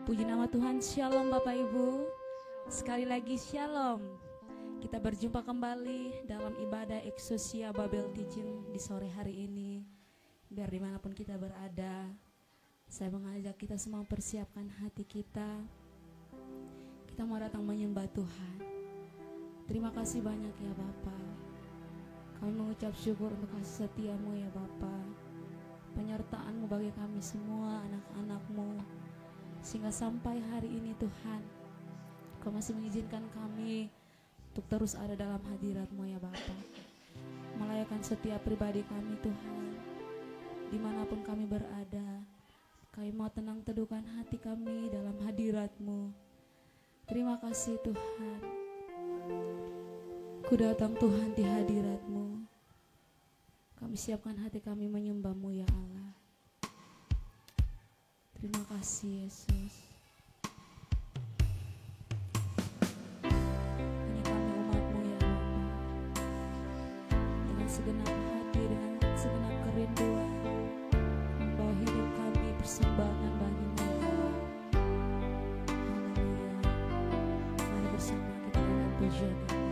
Puji nama Tuhan, Shalom Bapak Ibu. Sekali lagi Shalom. Kita berjumpa kembali dalam ibadah Eksosia Babel Teaching di sore hari ini. Biar dimanapun kita berada, saya mengajak kita semua persiapkan hati kita. Kita mau datang menyembah Tuhan. Terima kasih banyak ya Bapa. Kami mengucap syukur untuk kasih setia-Mu ya Bapa. Penyertaan-Mu bagi kami semua anak-anak-Mu. Sehingga sampai hari ini Tuhan, Kau masih mengizinkan kami untuk terus ada dalam hadirat-Mu ya Bapa. Melayakkan setiap pribadi kami Tuhan, dimanapun kami berada. Kami mau tenang teduhkan hati kami dalam hadirat-Mu. Terima kasih Tuhan. Ku datang Tuhan di hadirat-Mu. Kami siapkan hati kami menyembah-Mu ya Allah. Terima kasih Yesus. Ini kami umat-Mu ya Bapa. Dengan segenap hati, dengan segenap kerinduan, membawa hidup kami persembahan bagi-Mu ya Allah. Haleluya. Mari bersama kita dalam pujian ini.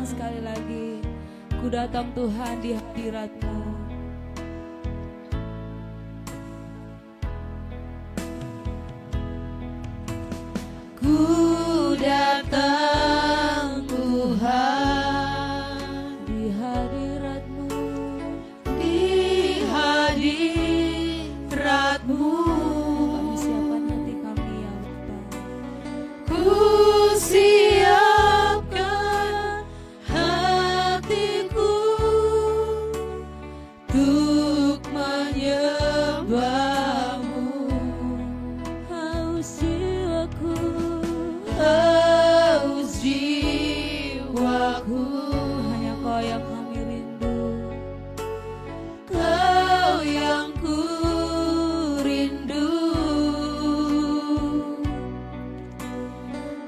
Sekali lagi, ku datang Tuhan di hadirat-Mu. Ku datang Tuhan di hadirat-Mu, di hadirat-Mu. Kami siapkan hati kami ya Bapa. Ku siapkan hatiku untuk menyembah-Mu. Haus jiwaku, haus jiwaku. Hanya Kau yang kami rindu, Kau yang ku rindu.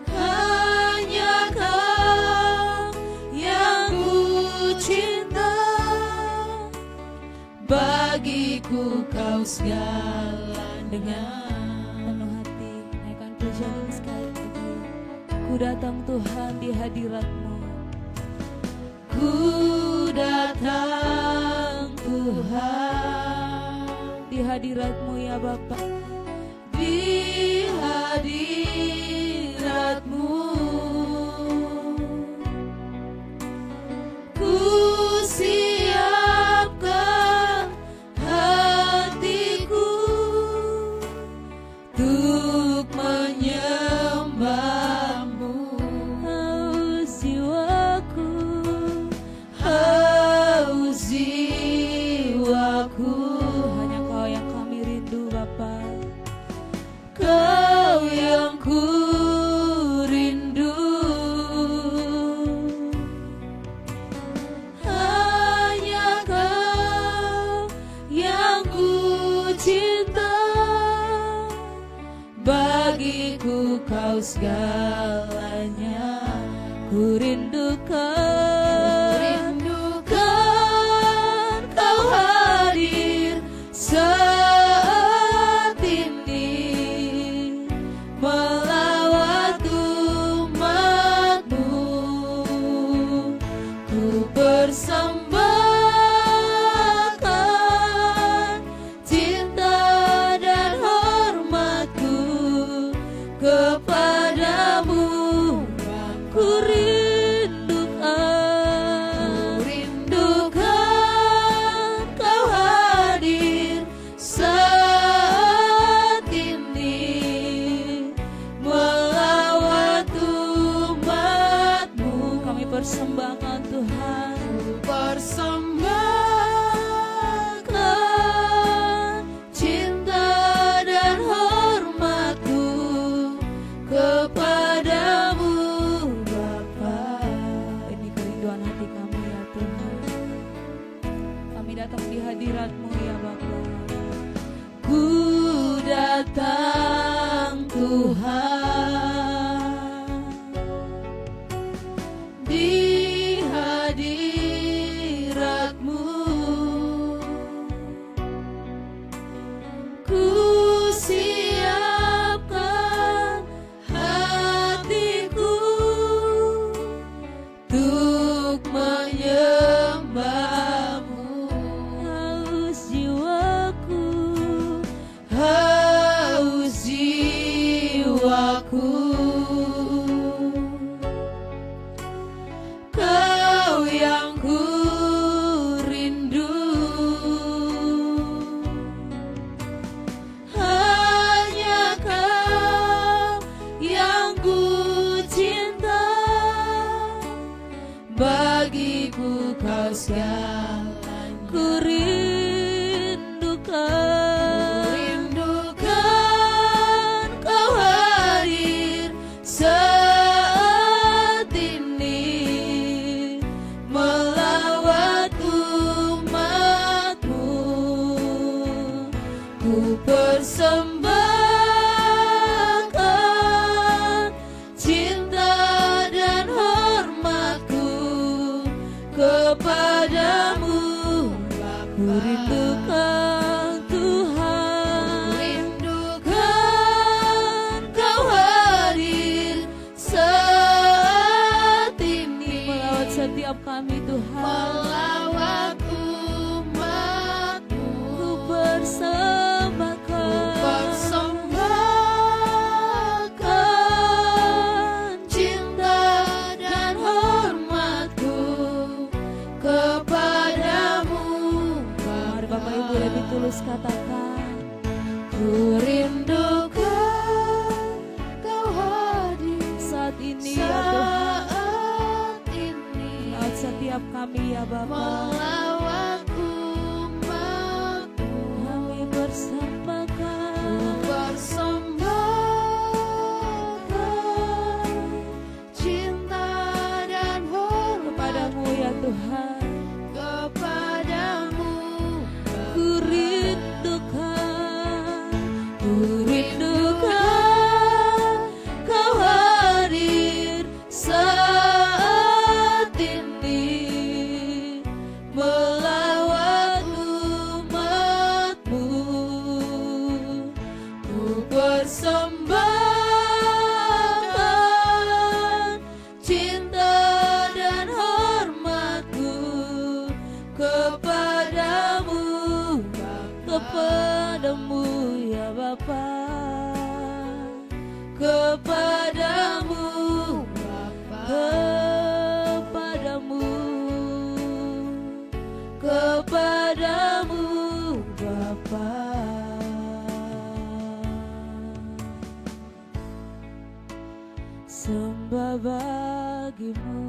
Hanya Kau yang ku cinta, bagiku Kau segala. Dengan penuh hati naikkan pujian ini sekali lagi. Ku datang Tuhan di hadirat-Mu. Ku datang Tuhan di hadirat-Mu ya Bapa. Di hadirat-Mu ku siapkan hatiku untuk menyembah-Mu. Haus jiwaku, haus jiwaku. Hanya Kau yang kami rindu Bapa, Kau yang ku rindu. Hanya Kau yang ku cinta, bagiku Kau segalanya. Ku rindukan Kau hadir saat ini, melawat umat-Mu. Ku persembahkan cinta datang di hadirat-Mu ya Bapa. Ku datang Tuhan di hadirat-Mu, ku siapkan hatiku untuk menyembah-Mu. Haus jiwaku, Haus jiwaku, Kau yang ku rindu, hanya Kau yang ku cinta, bagiku Kau segalanya. ku rindukan, Kau hadir saat ini melawat umat-Mu. Ku persembahkan cinta dan hormatku kepadamu, ku Bapa. rindukan Tuhan. Rindukan Kau hadir saat ini Melawat setiap kami Tuhan. melawat umat-Mu. Ku persembahkan Persembahkan cinta dan hormatku kepadamu, Mari Bapak Ibu lebih tulus katakan, Ku rindukan Kau hadir saat ini ya Tuhan. saat ini Melawat setiap kami ya Bapa. melawat umat-Mu. Kami persembahkan Persembahkan cinta dan hormat kepadamu ya Tuhan. kepadamu, Ku rindukan, ku rindukan Kau hadir saat ini melawat umat-Mu. Ku persembahkan cinta dan hormatku kepadamu, kepadamu ya Bapa. kepadamu, Bapa. Kepadamu, Kepadamu, Bapa. sembah bagimu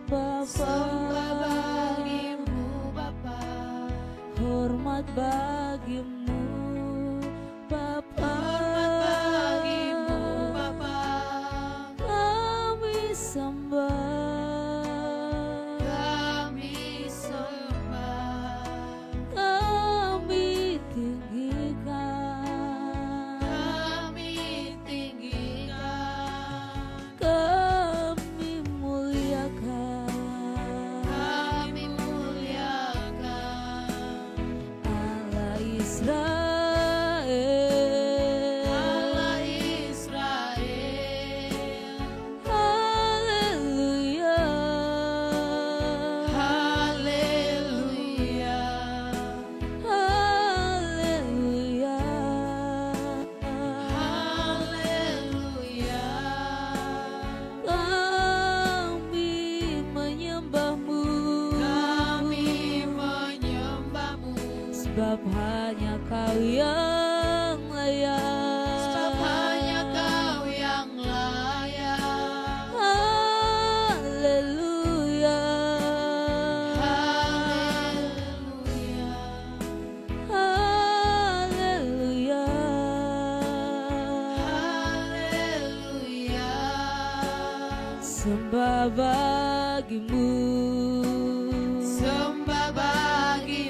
Bapa. Sembah bagimu, Bapa. Hormat bagimu Bapa. Hormat bagimu, Bapa. Kami sembah, Kami sembah, kami tinggikan, kami tinggikan, kami muliakan kami muliakan Allah Israel. Allah Israel. Haleluya, Haleluya, haleluya. Haleluya. Kami menyembah-Mu, Kami menyembah-Mu, sebab hanya Kau yang layak. sebab hanya Kau yang layak. Haleluya, Haleluya, haleluya. haleluya. Sembah bagimu, Sembah bagimu,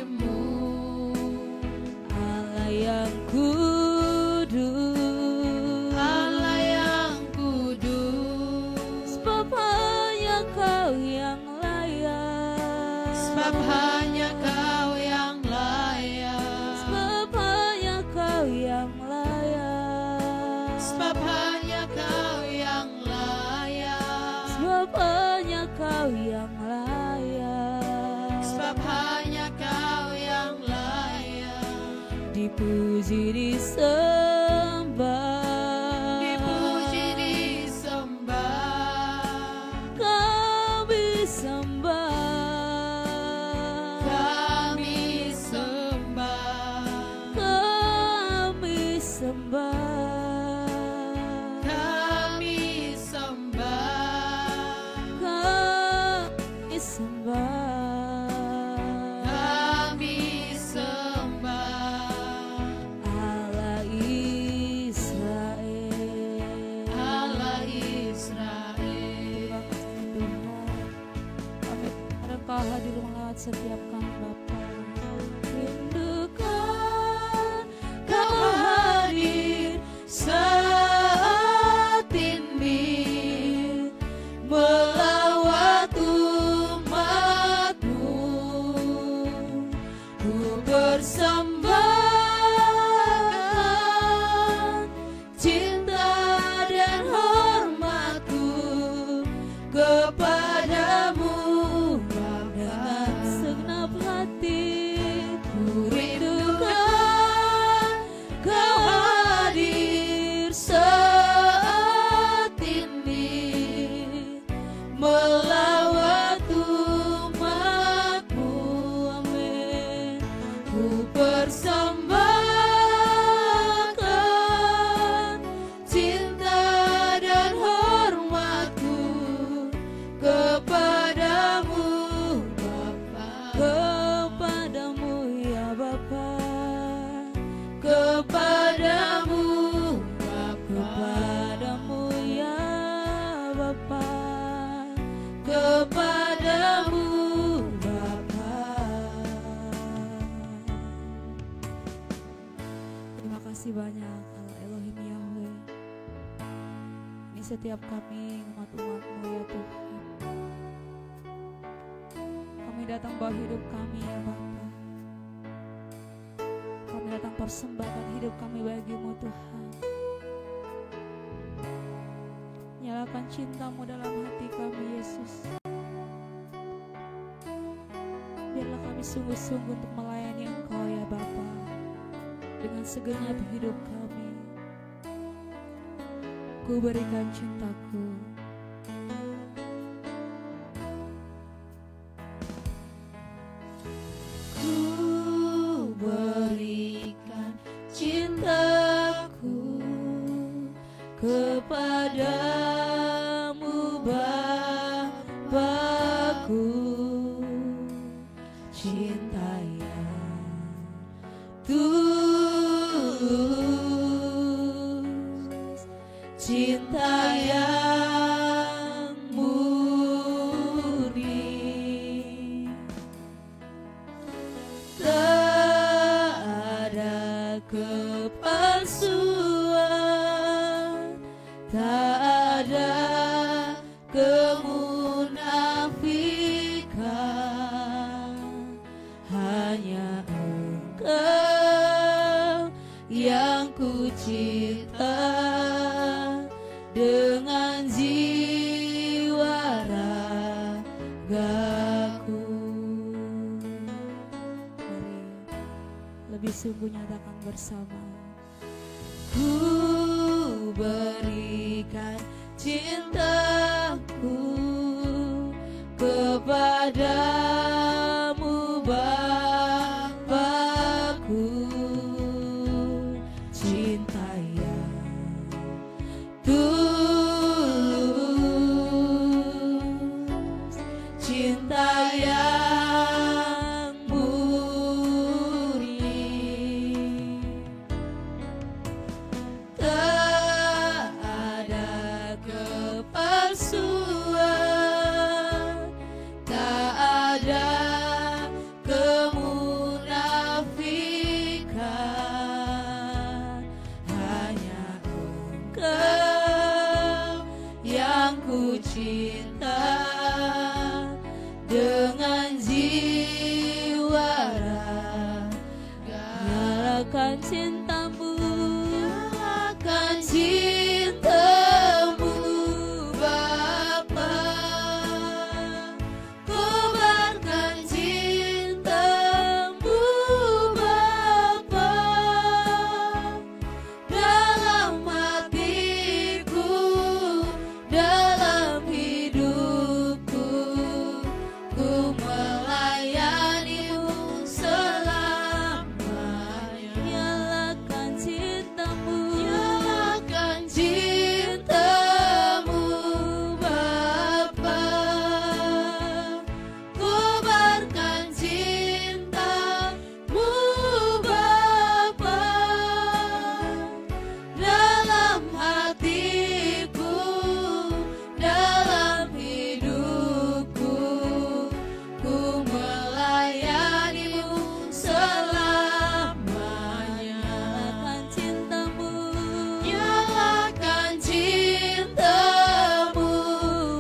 sebab hanya Kau yang layak, sebab hanya Kau yang layak, sebab hanya Kau yang layak, sebab hanya Kau yang layak, sebab hanya Kau yang layak. dipuji disembah, Dipuji disembah, kami sembah, kami sembah, kami sembah, kami sembah, kami sembah, kami sembah. Allah Israel, Allah Israel. Terima kasih Tuhan, kami Engkau hadir melewat setiap kami Bapa. Rindukan Kau hadir saat ini melawat umat-Mu. Ku persembahkan cinta dan hormatku kepadamu, Bapa. dengan segenap hati. Ku rindukan Kau hadir saat ini melawat umat-Mu. Amin. Ku persembahkan cinta dan hormatku kepadamu, Bapa. Kepadamu ya Bapa, Kepadamu, Bapa. kepadamu ya Bapa, Kepadamu, Bapa. terima kasih banyak Allah Elohim Yahweh. Ini setiap kami umat-umat-Mu ya Tuhan. Kami datang bawa hidup kami ya Bapa. Kami datang persembahkan hidup kami bagi-Mu Tuhan. Nyalakan cinta-Mu dalam hati kami Yesus. Biarlah kami sungguh-sungguh untuk melayani Engkau ya Bapa, dengan segenap hidup kami. Ku berikan cintaku, Ku berikan cintaku kepadamu, Bapakku. Cinta yang tulus, cinta yang murni. Tak ada kepalsuan, tak ada kemunafikan. Hanya Engkau yang ku cinta dengan jiwa ragaku. mari lebih sungguh nyatakan bersama. Ku berikan cintaku kepadamu, Bapakku. Cinta yang tulus, cinta yang murni. Tak ada kepalsuan, tak ada Nyalakan cintamu, nyalakan cintamu Bapa. Kobarkan cintamu Bapa dalam hatiku, dalam hidupku. Ku melayanimu selamanya. nyalakan cintamu, Nyalakan cintamu Bapa. Kobarkan cintamu Bapa dalam hatiku, dalam hidupku. Ku melayanimu selamanya. nyalakan cintamu, Nyalakan cintamu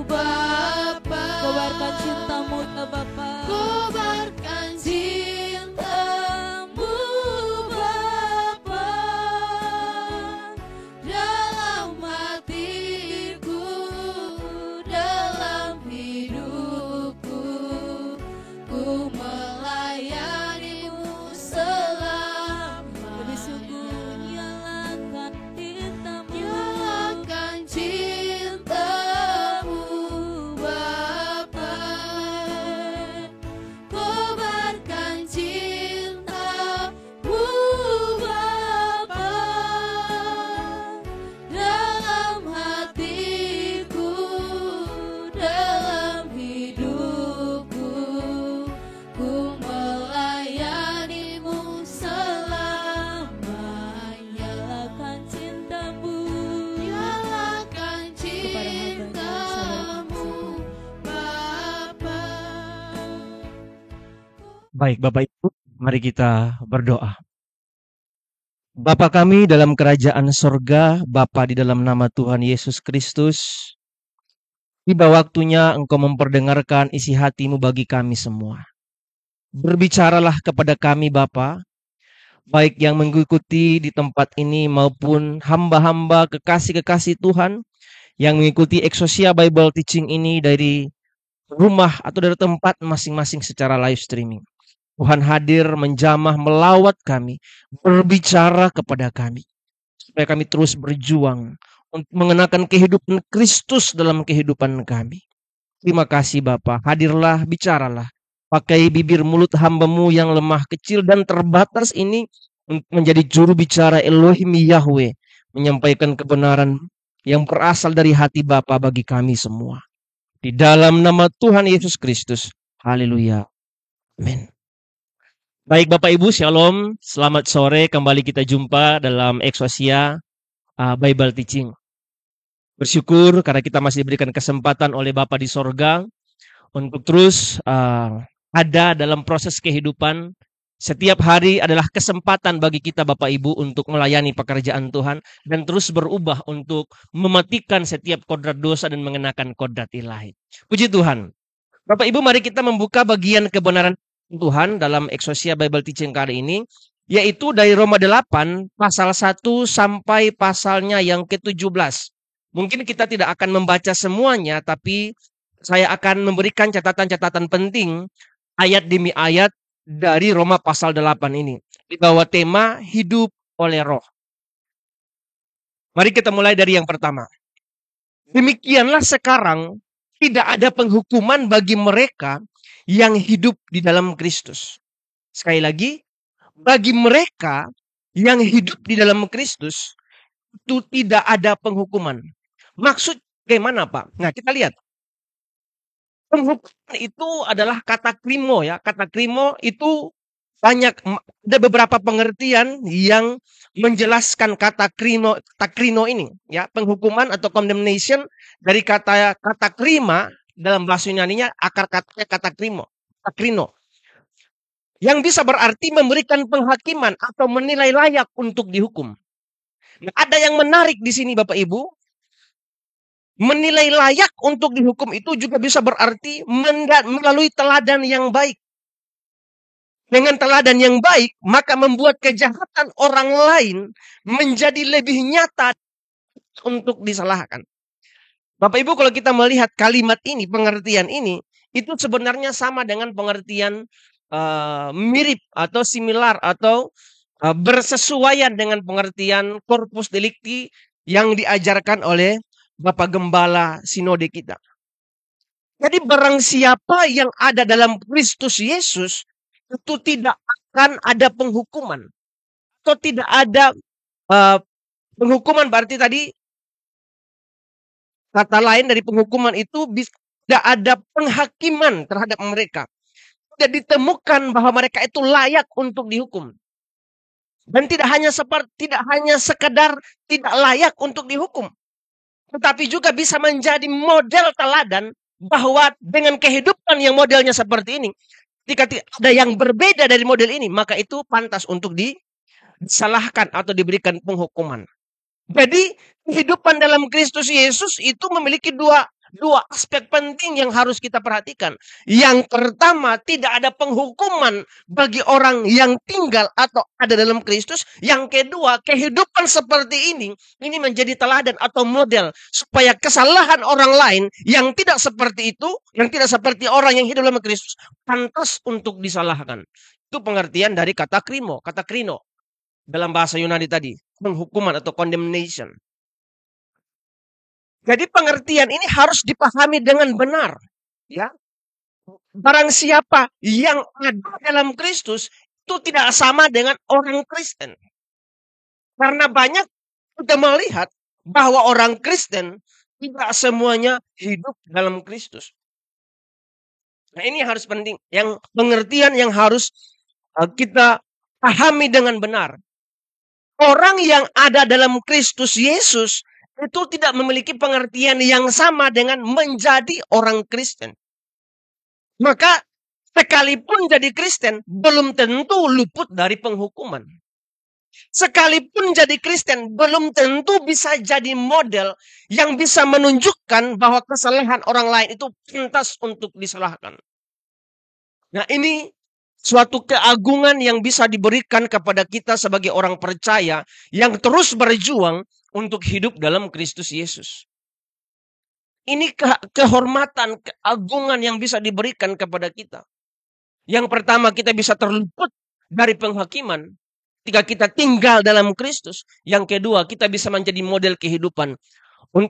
Bapa. kobarkan cintamu ya Bapa. Kobarkan cintamu Bapa dalam hatiku, dalam hidupku. Ku melayanimu selamanya. Lebih sungguh nyalakan cintamu, Nyalakan cintamu Bapa. Kobarkan cintamu Bapa dalam hatiku, dalam hidupku. Ku melayanimu selamanya. nyalakan cintamu Nyalakan kepada hamba-Nya cintamu Bapa. Baik Bapak Ibu, mari kita berdoa. Bapa kami dalam kerajaan sorga, Bapa di dalam nama Tuhan Yesus Kristus, tiba waktunya Engkau memperdengarkan isi hati-Mu bagi kami semua. Berbicaralah kepada kami Bapa, baik yang mengikuti di tempat ini maupun hamba-hamba kekasih-kekasih Tuhan yang mengikuti Exousia Bible Teaching ini dari rumah atau dari tempat masing-masing secara live streaming. Tuhan hadir menjamah melawat kami, berbicara kepada kami, supaya kami terus berjuang untuk mengenakan kehidupan Kristus dalam kehidupan kami. Terima kasih Bapa, hadirlah, bicaralah. Pakai bibir mulut hamba-Mu yang lemah, kecil dan terbatas ini untuk menjadi juru bicara Elohim Yahweh, menyampaikan kebenaran yang berasal dari hati Bapa bagi kami semua. Di dalam nama Tuhan Yesus Kristus. Haleluya. Amin. Baik Bapak Ibu, Shalom. Selamat sore, kembali kita jumpa dalam Exousia Bible Teaching. Bersyukur karena kita masih diberikan kesempatan oleh Bapa di sorga untuk terus ada dalam proses kehidupan. Setiap hari adalah kesempatan bagi kita Bapak Ibu untuk melayani pekerjaan Tuhan dan terus berubah untuk mematikan setiap kodrat dosa dan mengenakan kodrat ilahi. Puji Tuhan. Bapak Ibu, mari kita membuka bagian kebenaran Tuhan dalam Exousia Bible Teaching kali ini, yaitu dari Roma 8 pasal 1 sampai pasalnya yang ke-17. Mungkin kita tidak akan membaca semuanya, tapi saya akan memberikan catatan-catatan penting ayat demi ayat dari Roma pasal 8 ini. Di bawah tema hidup oleh roh. Mari kita mulai dari yang pertama. Demikianlah sekarang tidak ada penghukuman bagi mereka yang hidup di dalam Kristus. Sekali lagi, bagi mereka yang hidup di dalam Kristus itu tidak ada penghukuman. Maksud bagaimana Pak? Nah kita lihat. Penghukuman itu adalah kata krimo ya. Kata krimo itu banyak, ada beberapa pengertian yang menjelaskan kata krino ini ya. Penghukuman atau condemnation dari kata krima dalam bahasa Yunaninya akar katanya kata krino. Yang bisa berarti memberikan penghakiman atau menilai layak untuk dihukum. Nah, ada yang menarik di sini Bapak Ibu. Menilai layak untuk dihukum itu juga bisa berarti melalui teladan yang baik. dengan teladan yang baik, maka membuat kejahatan orang lain menjadi lebih nyata untuk disalahkan. Bapak Ibu, kalau kita melihat kalimat ini, pengertian ini, itu sebenarnya sama dengan pengertian mirip atau similar atau bersesuaian dengan pengertian corpus delicti yang diajarkan oleh Bapak Gembala Sinode kita. Jadi barang siapa yang ada dalam Kristus Yesus, itu tidak akan ada penghukuman. Atau tidak ada penghukuman, berarti tadi kata lain dari penghukuman itu tidak ada penghakiman terhadap mereka. Tidak ditemukan bahwa mereka itu layak untuk dihukum. Dan tidak hanya sekedar tidak layak untuk dihukum, tetapi juga bisa menjadi model teladan bahwa dengan kehidupan yang modelnya seperti ini, ketika ada yang berbeda dari model ini, maka itu pantas untuk disalahkan atau diberikan penghukuman. Jadi kehidupan dalam Kristus Yesus itu memiliki dua aspek penting yang harus kita perhatikan. Yang pertama, tidak ada penghukuman bagi orang yang tinggal atau ada dalam Kristus. Yang kedua, kehidupan seperti ini menjadi teladan atau model supaya kesalahan orang lain yang tidak seperti itu, yang tidak seperti orang yang hidup dalam Kristus, pantas untuk disalahkan. Itu pengertian dari kata krino dalam bahasa Yunani tadi, penghukuman atau condemnation. Jadi pengertian ini harus dipahami dengan benar, ya. Barang siapa yang ada dalam Kristus itu tidak sama dengan orang Kristen. Karena banyak kita melihat bahwa orang Kristen tidak semuanya hidup dalam Kristus. Nah, ini harus penting, yang pengertian yang harus kita pahami dengan benar. Orang yang ada dalam Kristus Yesus itu tidak memiliki pengertian yang sama dengan menjadi orang Kristen. Maka sekalipun jadi Kristen, belum tentu luput dari penghukuman. Sekalipun jadi Kristen, belum tentu bisa jadi model yang bisa menunjukkan bahwa kesalahan orang lain itu pantas untuk disalahkan. Nah, ini suatu keagungan yang bisa diberikan kepada kita sebagai orang percaya yang terus berjuang untuk hidup dalam Kristus Yesus. Ini kehormatan, keagungan yang bisa diberikan kepada kita. Yang pertama, kita bisa terluput dari penghakiman ketika kita tinggal dalam Kristus. Yang kedua, kita bisa menjadi model kehidupan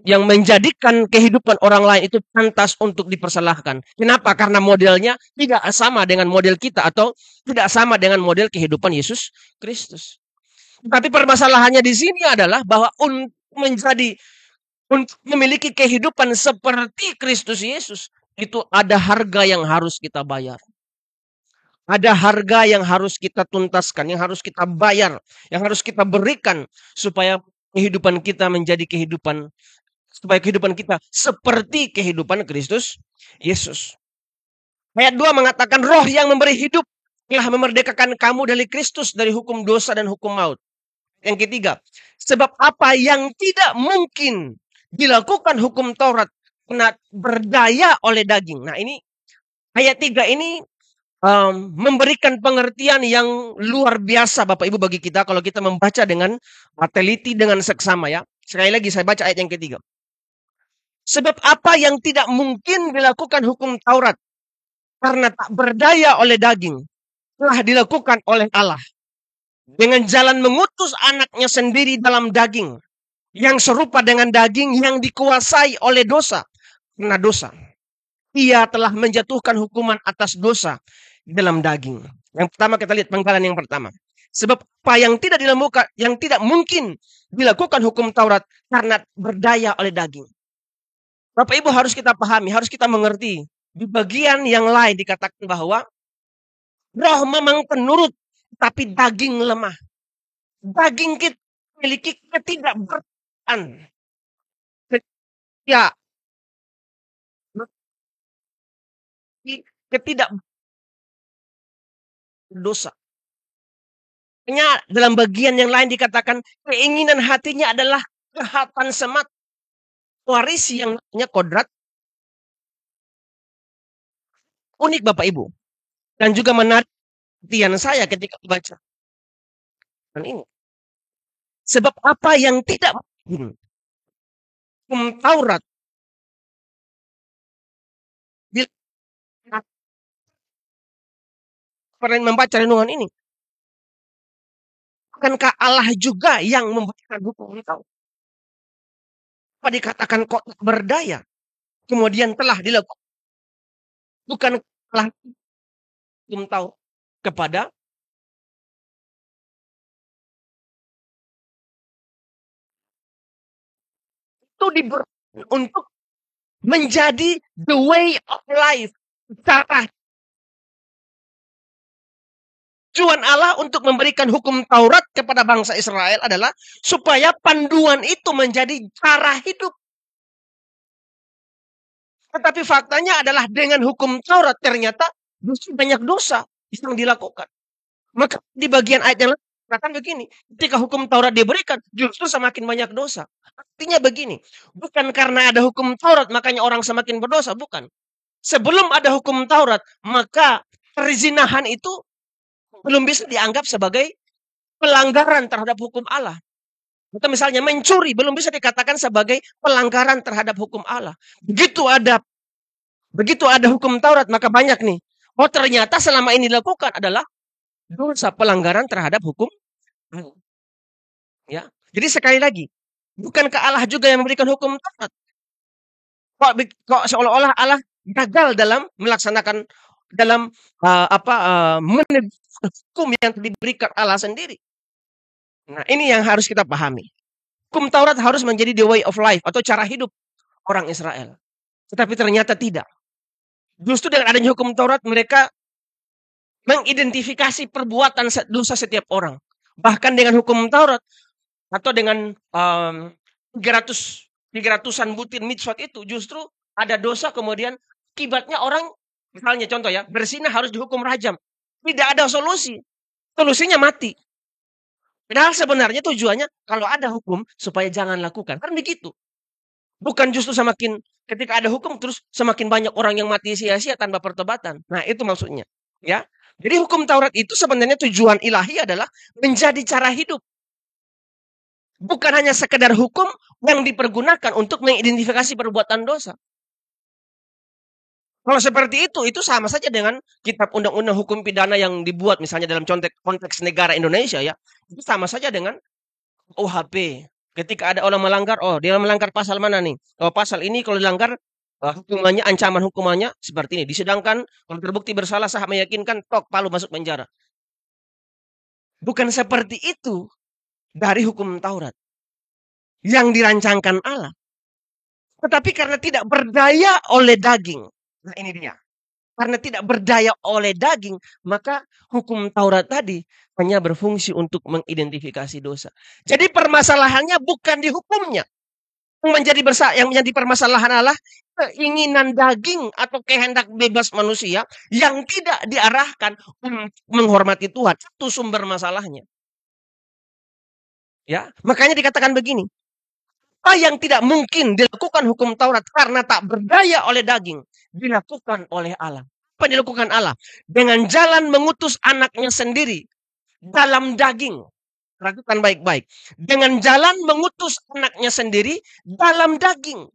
yang menjadikan kehidupan orang lain itu pantas untuk dipersalahkan. Kenapa? Karena modelnya tidak sama dengan model kita atau tidak sama dengan model kehidupan Yesus Kristus. Tapi permasalahannya di sini adalah bahwa untuk memiliki kehidupan seperti Kristus Yesus, itu ada harga yang harus kita bayar. Ada harga yang harus kita tuntaskan, yang harus kita bayar, yang harus kita berikan supaya kehidupan kita menjadi kehidupan, supaya kehidupan kita seperti kehidupan Kristus Yesus. Ayat 2 mengatakan roh yang memberi hidup telah memerdekakan kamu dari Kristus, dari hukum dosa dan hukum maut. Yang ketiga, sebab apa yang tidak mungkin dilakukan hukum Taurat karena berdaya oleh daging. Nah, ini ayat 3 ini memberikan pengertian yang luar biasa Bapak Ibu bagi kita kalau kita membaca dengan teliti dengan seksama, ya. Sekali lagi saya baca ayat yang ketiga. Sebab apa yang tidak mungkin dilakukan hukum Taurat karena tak berdaya oleh daging telah dilakukan oleh Allah dengan jalan mengutus anaknya sendiri dalam daging yang serupa dengan daging yang dikuasai oleh dosa. Karena dosa, ia telah menjatuhkan hukuman atas dosa dalam daging. Yang pertama kita lihat penggalan yang pertama. Sebab apa yang tidak mungkin dilakukan hukum Taurat karena berdaya oleh daging. Bapak Ibu harus kita pahami, harus kita mengerti. Di bagian yang lain dikatakan bahwa roh memang penurut, tapi daging lemah. Daging kita memiliki ketidakberkatan. Ya, dosa. Hanya dalam bagian yang lain dikatakan keinginan hatinya adalah kejahatan semata. Warisi yang namanya kodrat. Unik Bapak Ibu. Dan juga menarik perhatian saya ketika baca ini. Sebab apa yang tidak mungkin hukum Taurat bila pernah membaca renungan ini, bukankah Allah juga yang memberikan hukum Taurat? Apa dikatakan kok tak berdaya, kemudian telah dilakukan? Bukan Allah hukum Taurat kepada itu diberikan untuk menjadi the way of life. Cara tujuan Allah untuk memberikan hukum Taurat kepada bangsa Israel adalah supaya panduan itu menjadi cara hidup. Tetapi faktanya adalah dengan hukum Taurat ternyata banyak dosa yang dilakukan. Maka di bagian ayat yang lain katakan begini, ketika hukum Taurat diberikan justru semakin banyak dosa. Artinya begini, bukan karena ada hukum Taurat makanya orang semakin berdosa, bukan. Sebelum ada hukum Taurat, maka perzinahan itu belum bisa dianggap sebagai pelanggaran terhadap hukum Allah. Atau misalnya mencuri belum bisa dikatakan sebagai pelanggaran terhadap hukum Allah. Begitu ada hukum Taurat, maka banyak nih. Oh, ternyata selama ini dilakukan adalah dosa pelanggaran terhadap hukum Allah. Ya. Jadi sekali lagi, bukankah Allah juga yang memberikan hukum Taurat? Kok seolah-olah Allah gagal dalam melaksanakan dalam hukum yang diberikan Allah sendiri. Nah, ini yang harus kita pahami. Hukum Taurat harus menjadi the way of life atau cara hidup orang Israel. Tetapi ternyata tidak. Justru dengan adanya hukum Taurat mereka mengidentifikasi perbuatan dosa setiap orang. Bahkan dengan hukum Taurat atau dengan 300-an butir mitzvot itu justru ada dosa kemudian akibatnya orang misalnya contoh ya, berzina harus dihukum rajam. Tidak ada solusi. Solusinya mati. Padahal sebenarnya tujuannya kalau ada hukum supaya jangan lakukan. Kan begitu. Bukan justru ketika ada hukum terus semakin banyak orang yang mati sia-sia tanpa pertobatan. Nah, itu maksudnya. Ya. Jadi hukum Taurat itu sebenarnya tujuan ilahi adalah menjadi cara hidup. Bukan hanya sekedar hukum yang dipergunakan untuk mengidentifikasi perbuatan dosa. Kalau seperti itu sama saja dengan kitab undang-undang hukum pidana yang dibuat misalnya dalam konteks negara Indonesia ya. Itu sama saja dengan OHP. Ketika ada orang melanggar, dia melanggar pasal mana nih? Oh, pasal ini kalau dilanggar ancaman hukumannya seperti ini. Disidangkan kalau terbukti bersalah sah meyakinkan tok palu masuk penjara. Bukan seperti itu dari hukum Taurat yang dirancangkan Allah. Tetapi karena tidak berdaya oleh daging. Nah, ini dia. Karena tidak berdaya oleh daging, maka hukum Taurat tadi hanya berfungsi untuk mengidentifikasi dosa. Jadi permasalahannya bukan di hukumnya. Yang menjadi permasalahan adalah keinginan daging atau kehendak bebas manusia yang tidak diarahkan untuk menghormati Tuhan. Itu sumber masalahnya. Ya, makanya dikatakan begini. Apa yang tidak mungkin dilakukan hukum Taurat karena tak berdaya oleh daging, dilakukan oleh Allah. Apa yang dilakukan Allah? Dengan jalan mengutus anaknya sendiri dalam daging. Perhatikan baik-baik. Dengan jalan mengutus anaknya sendiri dalam daging.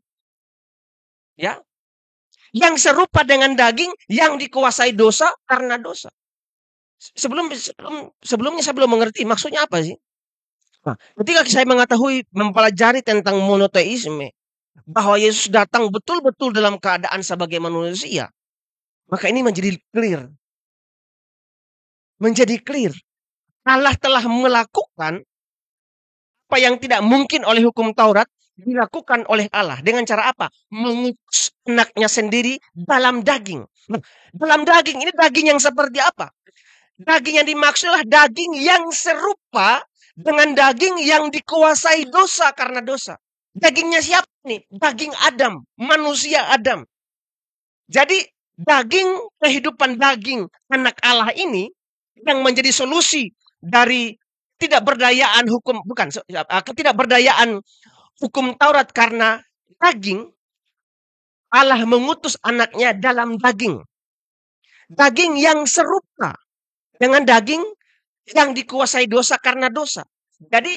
Ya. Yang serupa dengan daging yang dikuasai dosa karena dosa. Sebelumnya saya belum mengerti maksudnya apa sih? Nah, ketika saya mempelajari tentang monoteisme, bahwa Yesus datang betul-betul dalam keadaan sebagai manusia, maka ini menjadi clear. Menjadi clear. Allah telah melakukan apa yang tidak mungkin oleh hukum Taurat, dilakukan oleh Allah. Dengan cara apa? Mengutus anaknya sendiri dalam daging. Nah, dalam daging, ini daging yang seperti apa? Daging yang dimaksud adalah daging yang serupa dengan daging yang dikuasai dosa karena dosa. Dagingnya siapa nih? Daging Adam, manusia Adam. Jadi daging, kehidupan daging anak Allah ini yang menjadi solusi dari ketidakberdayaan hukum Taurat karena daging, Allah mengutus anaknya dalam daging. Daging yang serupa dengan daging yang dikuasai dosa karena dosa. Jadi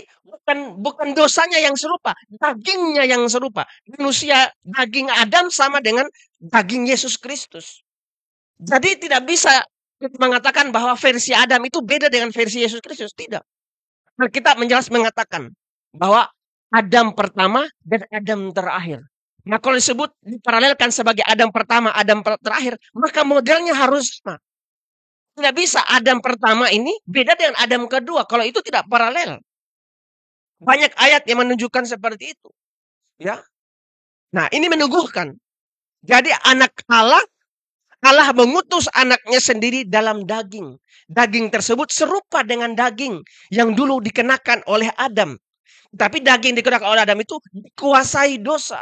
bukan dosanya yang serupa, dagingnya yang serupa. Manusia daging Adam sama dengan daging Yesus Kristus. Jadi tidak bisa mengatakan bahwa versi Adam itu beda dengan versi Yesus Kristus. Tidak. Alkitab menjelas mengatakan bahwa Adam pertama dan Adam terakhir. Nah, kalau disebut diparalelkan sebagai Adam pertama, Adam terakhir, maka modelnya harus sama. Tidak bisa Adam pertama ini beda dengan Adam kedua. Kalau itu tidak paralel. Banyak ayat yang menunjukkan seperti itu. Ya. Nah, ini meneguhkan. Jadi anak Allah mengutus anaknya sendiri dalam daging. Daging tersebut serupa dengan daging yang dulu dikenakan oleh Adam. Tapi daging dikenakan oleh Adam itu dikuasai dosa.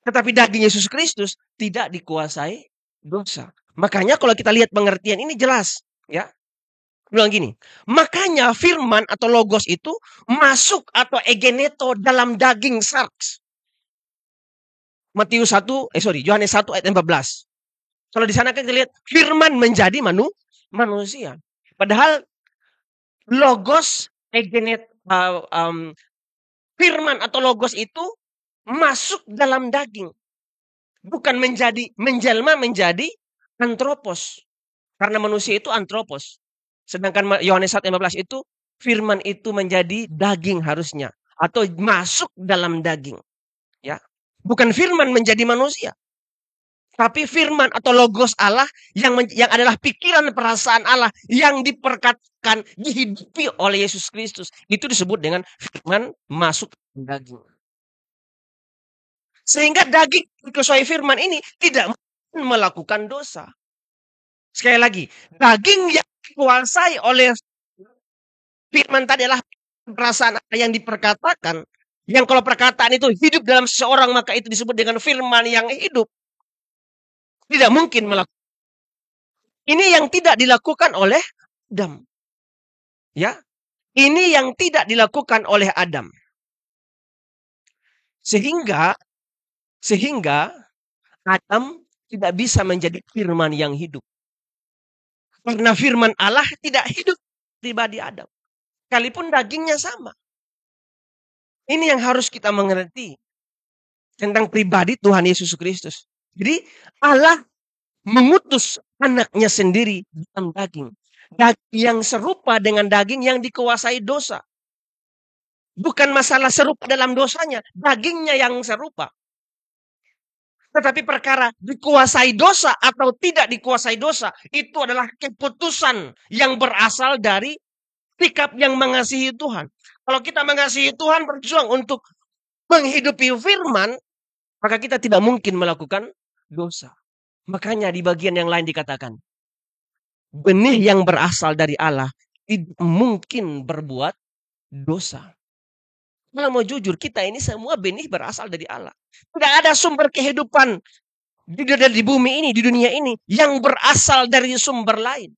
Tetapi daging Yesus Kristus tidak dikuasai dosa. Makanya kalau kita lihat pengertian ini jelas. Ya. Bilang gini, makanya firman atau logos itu masuk atau egeneto dalam daging sarx. Yohanes 1 ayat 14. Kalau di sana kita lihat firman menjadi manusia. Padahal logos firman atau logos itu masuk dalam daging. Bukan menjelma menjadi antropos. Karena manusia itu antropos. Sedangkan Yohanes 1:15 itu firman itu menjadi daging harusnya atau masuk dalam daging. Ya. Bukan firman menjadi manusia. Tapi firman atau logos Allah yang adalah pikiran perasaan Allah yang diperkatakan, dihidupi oleh Yesus Kristus. Itu disebut dengan firman masuk daging. Sehingga daging dikuasai firman ini tidak melakukan dosa. Sekali lagi, daging yang dikuasai oleh firman tadi adalah perasaan Allah yang diperkatakan. Yang kalau perkataan itu hidup dalam seseorang, maka itu disebut dengan firman yang hidup. Tidak mungkin melakukan. Ini yang tidak dilakukan oleh Adam. Ya, ini yang tidak dilakukan oleh Adam. Sehingga Adam tidak bisa menjadi firman yang hidup. Karena firman Allah tidak hidup pribadi Adam. Sekalipun dagingnya sama. Ini yang harus kita mengerti tentang pribadi Tuhan Yesus Kristus. Jadi Allah mengutus anaknya sendiri dalam daging. Daging yang serupa dengan daging yang dikuasai dosa. Bukan masalah serupa dalam dosanya, dagingnya yang serupa. Tetapi perkara dikuasai dosa atau tidak dikuasai dosa, itu adalah keputusan yang berasal dari sikap yang mengasihi Tuhan. Kalau kita mengasihi Tuhan, berjuang untuk menghidupi firman, maka kita tidak mungkin melakukan dosa. Makanya di bagian yang lain dikatakan, benih yang berasal dari Allah tidak mungkin berbuat dosa. Kalau mau jujur, kita ini semua benih berasal dari Allah. Tidak ada sumber kehidupan di bumi ini, di dunia ini, yang berasal dari sumber lain.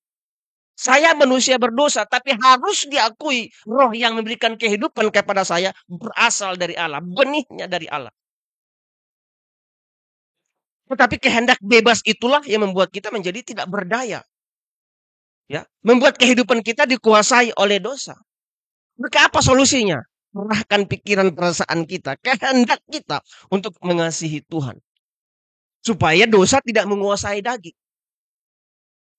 Saya manusia berdosa, tapi harus diakui roh yang memberikan kehidupan kepada saya berasal dari Allah. Benihnya dari Allah. Tetapi kehendak bebas itulah yang membuat kita menjadi tidak berdaya. Ya, membuat kehidupan kita dikuasai oleh dosa. Maka apa solusinya? Arahkan pikiran perasaan kita, kehendak kita untuk mengasihi Tuhan. Supaya dosa tidak menguasai daging.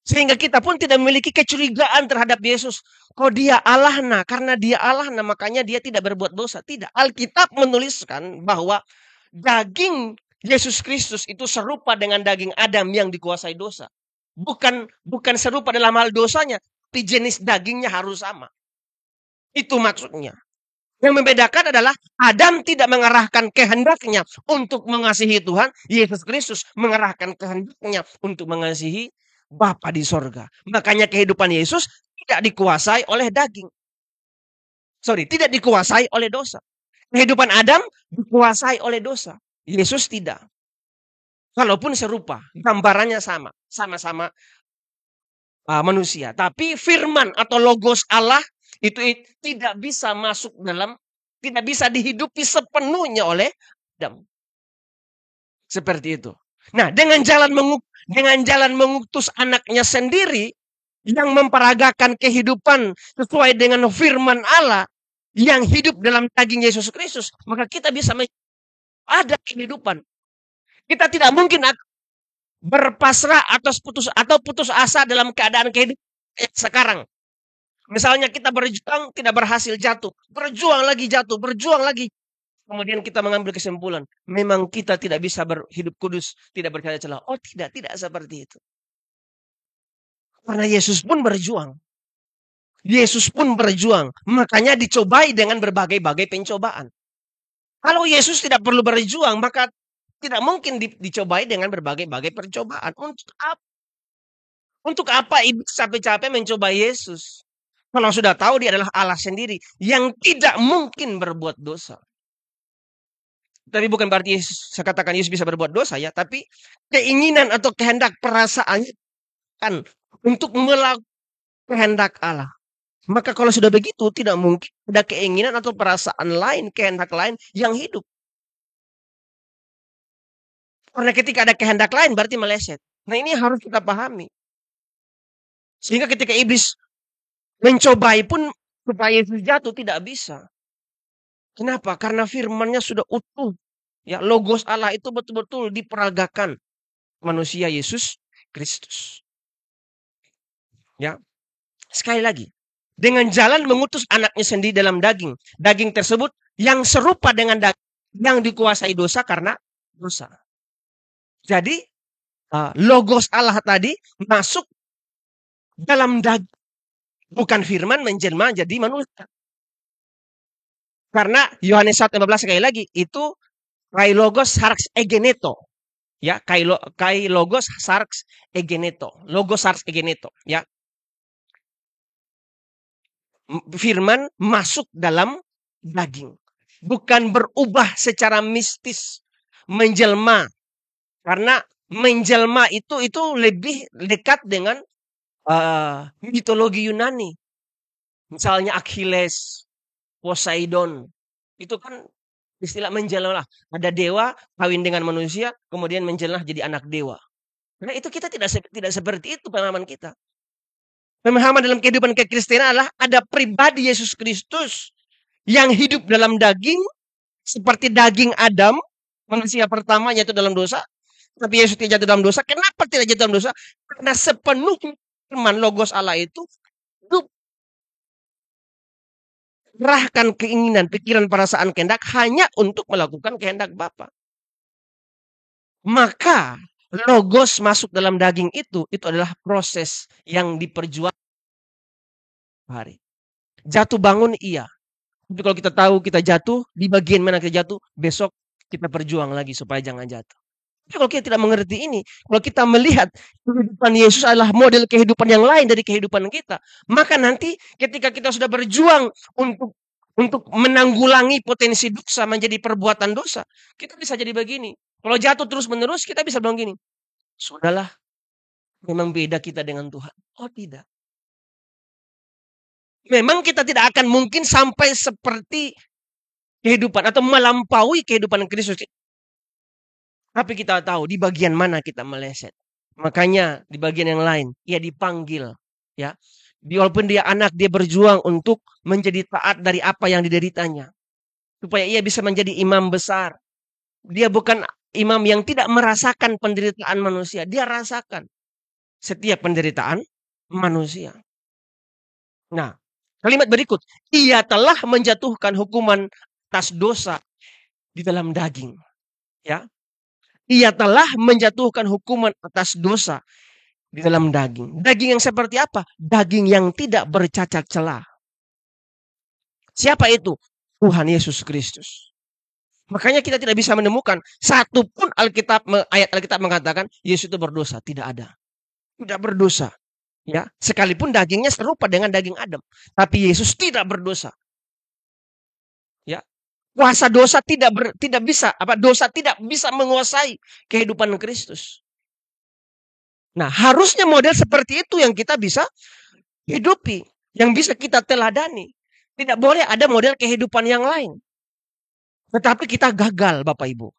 Sehingga kita pun tidak memiliki kecurigaan terhadap Yesus. Kok dia Allah, nah karena dia Allah, nah makanya dia tidak berbuat dosa. Tidak. Alkitab menuliskan bahwa daging Yesus Kristus itu serupa dengan daging Adam yang dikuasai dosa. Bukan serupa dalam hal dosanya, tapi jenis dagingnya harus sama. Itu maksudnya. Yang membedakan adalah Adam tidak mengarahkan kehendaknya untuk mengasihi Tuhan. Yesus Kristus mengarahkan kehendaknya untuk mengasihi Bapa di sorga. Makanya kehidupan Yesus tidak dikuasai oleh daging. Tidak dikuasai oleh dosa. Kehidupan Adam dikuasai oleh dosa. Yesus tidak. Walaupun serupa, gambarannya sama. Sama-sama manusia. Tapi firman atau logos Allah itu tidak bisa masuk dalam, tidak bisa dihidupi sepenuhnya oleh Adam. Seperti itu. Nah, dengan jalan mengutus anaknya sendiri, yang memperagakan kehidupan sesuai dengan firman Allah yang hidup dalam daging Yesus Kristus, maka kita bisa ada kehidupan. Kita tidak mungkin berpasrah atau putus asa dalam keadaan kehidupan sekarang. Misalnya kita berjuang tidak berhasil, jatuh, berjuang lagi jatuh, berjuang lagi. Kemudian kita mengambil kesimpulan, memang kita tidak bisa berhidup kudus, tidak bercela celah. Oh tidak seperti itu. Karena Yesus pun berjuang. Yesus pun berjuang, makanya dicobai dengan berbagai-bagai pencobaan. Kalau Yesus tidak perlu berjuang, maka tidak mungkin dicobai dengan berbagai-bagai percobaan. Untuk apa iblis capek-capek mencoba Yesus? Kalau sudah tahu dia adalah Allah sendiri yang tidak mungkin berbuat dosa. Tapi bukan berarti saya katakan Yesus bisa berbuat dosa ya, tapi keinginan atau kehendak perasaannya kan untuk melakukan kehendak Allah. Maka kalau sudah begitu tidak mungkin ada keinginan atau perasaan lain, kehendak lain yang hidup. Karena ketika ada kehendak lain berarti meleset. Nah ini harus kita pahami. Sehingga ketika iblis mencobai pun supaya Yesus jatuh tidak bisa. Kenapa? Karena firman-Nya sudah utuh. Ya, logos Allah itu betul-betul diperagakan manusia Yesus Kristus. Ya. Sekali lagi, dengan jalan mengutus anaknya sendiri dalam daging. Daging tersebut yang serupa dengan daging yang dikuasai dosa karena dosa. Jadi, logos Allah tadi masuk dalam daging. Bukan firman menjelma jadi manusia. Karena Yohanes 1:15 sekali lagi itu kai logos sarx egeneto. Ya, kai logos sarx egeneto. Logos sarx egeneto, ya. Firman masuk dalam daging. Bukan berubah secara mistis, menjelma. Karena menjelma itu lebih dekat dengan mitologi Yunani. Misalnya Achilles, Poseidon. Itu kan istilah menjelma lah. Ada dewa kawin dengan manusia, kemudian menjelma jadi anak dewa. Nah itu kita tidak seperti itu pemahaman kita. Pemahaman dalam kehidupan kekristenan adalah ada pribadi Yesus Kristus yang hidup dalam daging seperti daging Adam, manusia pertama yaitu dalam dosa. Tapi Yesus tidak jatuh dalam dosa. Kenapa tidak jatuh dalam dosa? Karena sepenuh firman logos Allah itu hidup. Kerahkan keinginan, pikiran, perasaan, kehendak hanya untuk melakukan kehendak Bapa. Maka logos masuk dalam daging itu adalah proses yang diperjuangkan hari. Jatuh bangun iya. Tapi kalau kita tahu kita jatuh, di bagian mana kita jatuh, besok kita berjuang lagi supaya jangan jatuh. Tapi kalau kita tidak mengerti ini, kalau kita melihat kehidupan Yesus adalah model kehidupan yang lain dari kehidupan kita, maka nanti ketika kita sudah berjuang untuk menanggulangi potensi dosa menjadi perbuatan dosa, kita bisa jadi begini. Kalau jatuh terus-menerus, kita bisa bilang gini, sudahlah, memang beda kita dengan Tuhan. Oh tidak. Memang kita tidak akan mungkin sampai seperti kehidupan atau melampaui kehidupan Kristus. Tapi kita tahu di bagian mana kita meleset. Makanya di bagian yang lain, ia dipanggil. Ya, walaupun dia anak, dia berjuang untuk menjadi taat dari apa yang dideritanya. Supaya ia bisa menjadi imam besar. Dia bukan imam yang tidak merasakan penderitaan manusia. Dia rasakan setiap penderitaan manusia. Nah, kalimat berikut. Ia telah menjatuhkan hukuman atas dosa di dalam daging. Ya. Ia telah menjatuhkan hukuman atas dosa di dalam daging. Daging yang seperti apa? Daging yang tidak bercacat celah. Siapa itu? Tuhan Yesus Kristus. Makanya kita tidak bisa menemukan satu pun ayat Alkitab mengatakan Yesus itu berdosa. Tidak ada. Tidak berdosa. Ya, sekalipun dagingnya serupa dengan daging Adam, tapi Yesus tidak berdosa. Ya. Kuasa dosa dosa tidak bisa menguasai kehidupan Kristus. Nah, harusnya model seperti itu yang kita bisa hidupi, yang bisa kita teladani. Tidak boleh ada model kehidupan yang lain. Tetapi kita gagal, Bapak Ibu.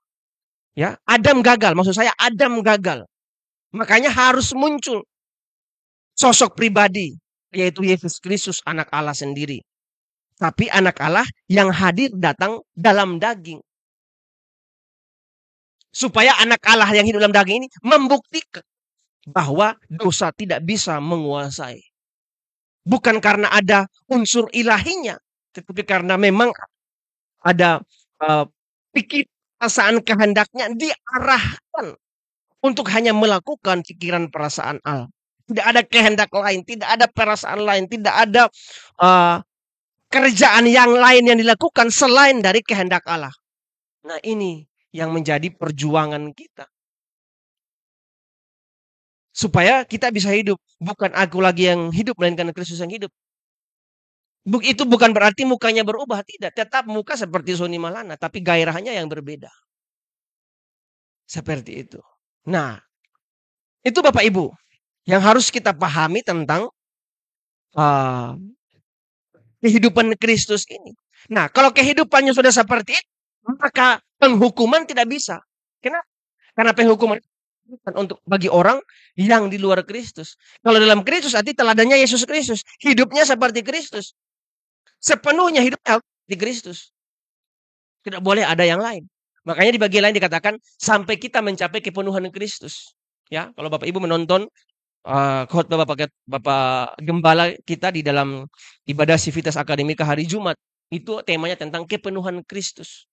Ya, Adam gagal, maksud saya Adam gagal. Makanya harus muncul sosok pribadi, yaitu Yesus Kristus, anak Allah sendiri. Tapi anak Allah yang hadir datang dalam daging. Supaya anak Allah yang hidup dalam daging ini membuktikan bahwa dosa tidak bisa menguasai. Bukan karena ada unsur ilahinya, tetapi karena memang ada pikir perasaan kehendaknya diarahkan untuk hanya melakukan pikiran perasaan Allah. Tidak ada kehendak lain, tidak ada perasaan lain, tidak ada kerjaan yang lain yang dilakukan selain dari kehendak Allah. Nah, ini yang menjadi perjuangan kita. Supaya kita bisa hidup. Bukan aku lagi yang hidup, melainkan Kristus yang hidup. Itu bukan berarti mukanya berubah, tidak. Tetap muka seperti Sony Maulana, tapi gairahnya yang berbeda. Seperti itu. Nah, itu Bapak Ibu yang harus kita pahami tentang kehidupan Kristus ini. Nah, kalau kehidupannya sudah seperti itu, maka penghukuman tidak bisa. Kenapa? Karena penghukuman untuk bagi orang yang di luar Kristus. Kalau dalam Kristus arti teladannya Yesus Kristus. Hidupnya seperti Kristus. Sepenuhnya hidupnya di Kristus. Tidak boleh ada yang lain. Makanya di bagian lain dikatakan sampai kita mencapai kepenuhan Kristus. Ya, kalau Bapak Ibu menonton khotbah Bapak Gembala kita di dalam ibadah Civitas Akademika hari Jumat, itu temanya tentang kepenuhan Kristus.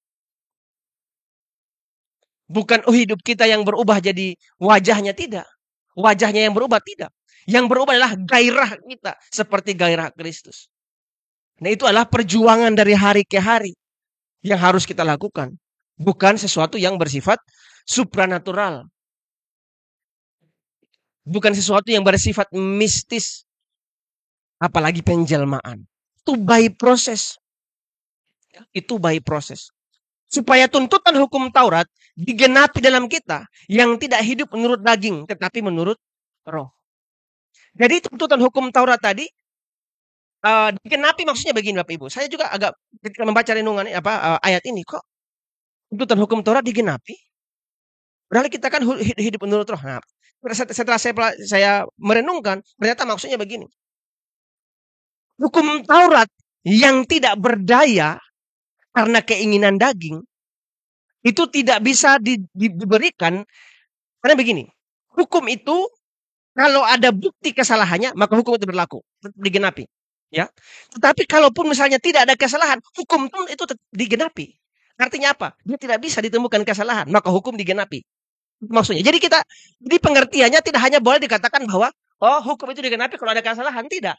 Bukan hidup kita yang berubah jadi wajahnya, tidak. Wajahnya yang berubah, tidak. Yang berubah adalah gairah kita seperti gairah Kristus. Nah, itu adalah perjuangan dari hari ke hari yang harus kita lakukan. Bukan sesuatu yang bersifat supranatural. Bukan sesuatu yang bersifat mistis. Apalagi penjelmaan. Itu by proses. Itu by proses. Supaya tuntutan hukum Taurat digenapi dalam kita yang tidak hidup menurut daging, tetapi menurut roh. Jadi tuntutan hukum Taurat tadi digenapi maksudnya begini Bapak Ibu. Saya juga agak ketika membaca renungan ayat ini, kok tuntutan hukum Taurat digenapi? Padahal kita kan hidup menurut roh. Nah, setelah saya merenungkan, ternyata maksudnya begini. Hukum Taurat yang tidak berdaya karena keinginan daging, itu tidak bisa diberikan. Karena begini, hukum itu kalau ada bukti kesalahannya, maka hukum itu berlaku, digenapi. Ya, tetapi kalaupun misalnya tidak ada kesalahan, hukum itu digenapi. Artinya apa? Dia tidak bisa ditemukan kesalahan, maka hukum digenapi. Maksudnya, jadi pengertiannya tidak hanya boleh dikatakan bahwa hukum itu digenapi kalau ada kesalahan, tidak.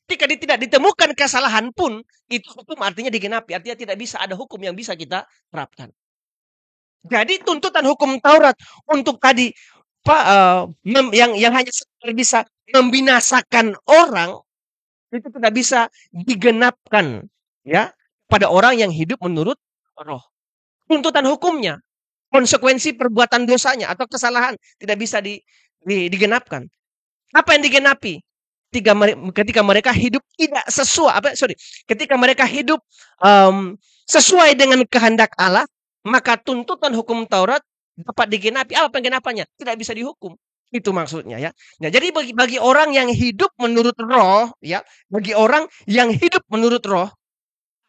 Ketika tidak ditemukan kesalahan pun, itu hukum artinya digenapi. Artinya tidak bisa ada hukum yang bisa kita terapkan. Jadi tuntutan hukum Taurat untuk tadi yang hanya bisa membinasakan orang, itu tidak bisa digenapkan ya pada orang yang hidup menurut roh. Tuntutan hukumnya, konsekuensi perbuatan dosanya atau kesalahan tidak bisa digenapkan. Apa yang digenapi? Ketika mereka hidup tidak ketika mereka hidup sesuai dengan kehendak Allah, maka tuntutan hukum Taurat dapat digenapi. Apa penggenapannya? Tidak bisa dihukum. Itu maksudnya ya. Nah, jadi bagi orang yang hidup menurut roh, ya, bagi orang yang hidup menurut roh,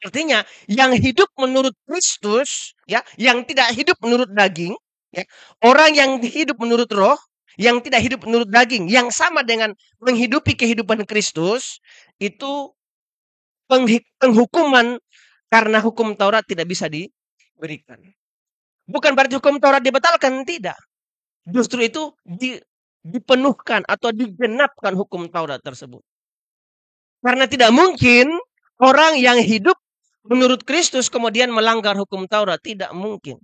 artinya yang hidup menurut Kristus, ya, yang tidak hidup menurut daging, ya. Orang yang hidup menurut roh, yang tidak hidup menurut daging, yang sama dengan menghidupi kehidupan Kristus, itu penghukuman karena hukum Taurat tidak bisa diberikan. Bukan berarti hukum Taurat dibatalkan, tidak. Justru itu dipenuhkan atau digenapkan hukum Taurat tersebut. Karena tidak mungkin orang yang hidup menurut Kristus kemudian melanggar hukum Taurat. Tidak mungkin.